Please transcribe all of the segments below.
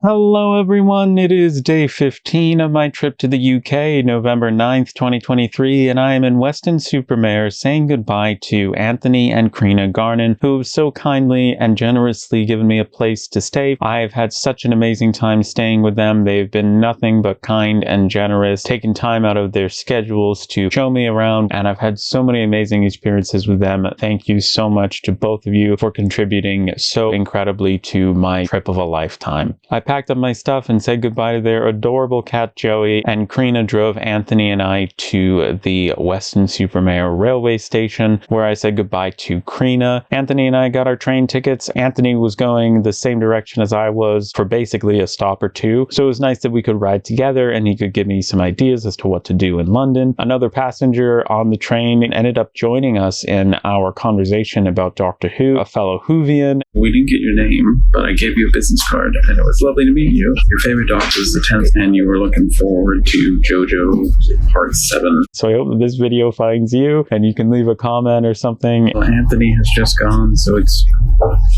Hello everyone, it is day 15 of my trip to the UK, November 9th, 2023, and I am in Weston-Super-Mare saying goodbye to Anthony and Crina Garnon, who have so kindly and generously given me a place to stay. I have had such an amazing time staying with them. They've been nothing but kind and generous, taking time out of their schedules to show me around, and I've had so many amazing experiences with them. Thank you so much to both of you for contributing so incredibly to my trip of a lifetime. I packed up my stuff and said goodbye to their adorable cat Joey, and Crina drove Anthony and I to the Weston-Super-Mare railway station, where I said goodbye to Krina. Anthony and I got our train tickets. Anthony was going the same direction as I was for basically a stop or two, so it was nice that we could ride together and he could give me some ideas as to what to do in London. Another passenger on the train ended up joining us in our conversation about Doctor Who, a fellow Whovian. We didn't get your name, but I gave you a business card, and it was lovely to meet you. Your favorite Doctor is the 10th, and you were looking forward to JoJo Part 7. So I hope that this video finds you, and you can leave a comment or something. Well, Anthony has just gone, so it's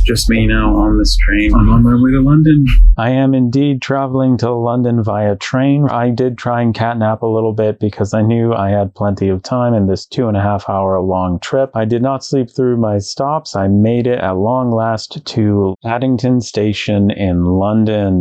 just me now on this train. I'm on my way to London. I am indeed traveling to London via train. I did try and catnap a little bit because I knew I had plenty of time in this 2.5 hour long trip. I did not sleep through my stops. I made it at long last to Paddington Station in London.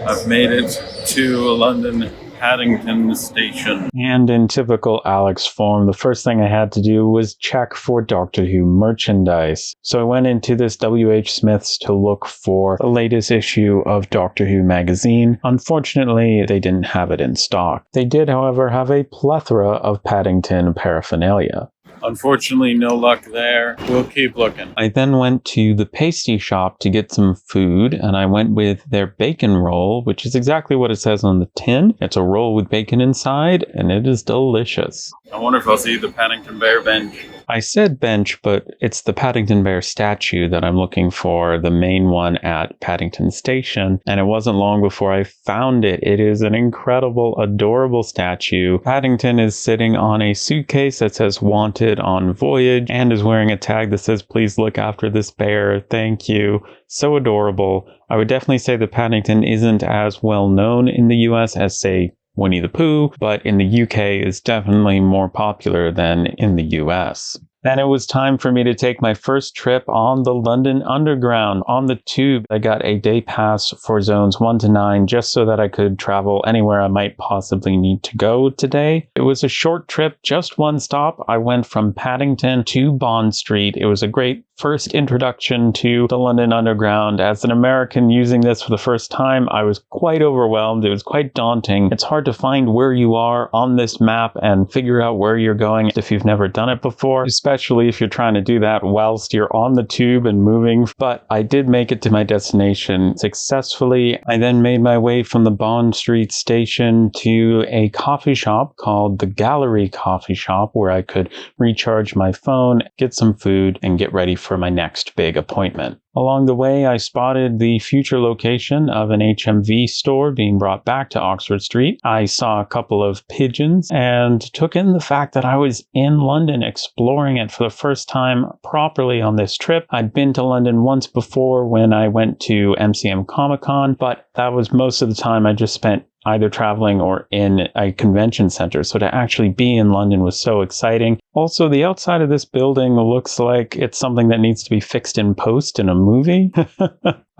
I've made it to London Paddington Station. And in typical Alex form, the first thing I had to do was check for Doctor Who merchandise. So I went into this W.H. Smith's to look for the latest issue of Doctor Who magazine. Unfortunately, they didn't have it in stock. They did, however, have a plethora of Paddington paraphernalia. Unfortunately, no luck there. We'll keep looking. I then went to the pasty shop to get some food, and I went with their bacon roll, which is exactly what it says on the tin. It's a roll with bacon inside, and it is delicious. I wonder if I'll see the Paddington Bear bench. I said bench, but it's the Paddington Bear statue that I'm looking for, the main one at Paddington Station, and it wasn't long before I found it. It is an incredible, adorable statue. Paddington is sitting on a suitcase that says "Wanted on Voyage" and is wearing a tag that says "Please look after this bear, thank you." So adorable. I would definitely say that Paddington isn't as well known in the US as, say, Winnie the Pooh, but in the UK is definitely more popular than in the US. Then it was time for me to take my first trip on the London Underground. On the tube, I got a day pass for zones 1 to 9 just so that I could travel anywhere I might possibly need to go today. It was a short trip, just one stop. I went from Paddington to Bond Street. It was a great first introduction to the London Underground. As an American using this for the first time, I was quite overwhelmed. It was quite daunting. It's hard to find where you are on this map and figure out where you're going if you've never done it before, especially if you're trying to do that whilst you're on the tube and moving. But I did make it to my destination successfully. I then made my way from the Bond Street station to a coffee shop called the Gallery Coffee Shop, where I could recharge my phone, get some food, and get ready for my next big appointment. Along the way, I spotted the future location of an HMV store being brought back to Oxford Street. I saw a couple of pigeons and took in the fact that I was in London exploring it for the first time properly on this trip. I'd been to London once before when I went to MCM Comic-Con, but that was most of the time I just spent either traveling or in a convention center. So to actually be in London was so exciting. Also, the outside of this building looks like it's something that needs to be fixed in post in a movie.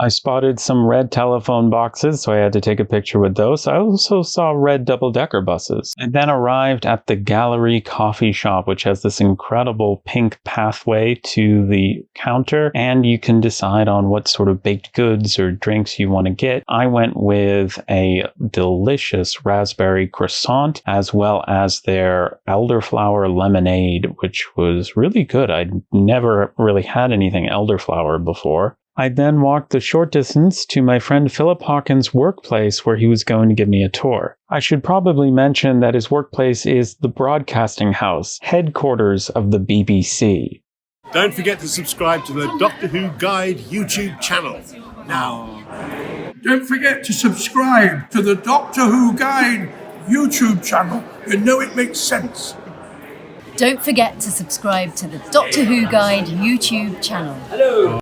I spotted some red telephone boxes, so I had to take a picture with those. I also saw red double-decker buses. I then arrived at the Gallery Coffee Shop, which has this incredible pink pathway to the counter, and you can decide on what sort of baked goods or drinks you want to get. I went with a delicious raspberry croissant, as well as their elderflower lemonade, which was really good. I'd never really had anything elderflower before. I then walked the short distance to my friend Philip Hawkins' workplace, where he was going to give me a tour. I should probably mention that his workplace is the Broadcasting House, headquarters of the BBC. Don't forget to subscribe to the Doctor Who Guide YouTube channel. Now, don't forget to subscribe to the Doctor Who Guide YouTube channel. You know it makes sense. Don't forget to subscribe to the Doctor Who Guide YouTube channel. Hello.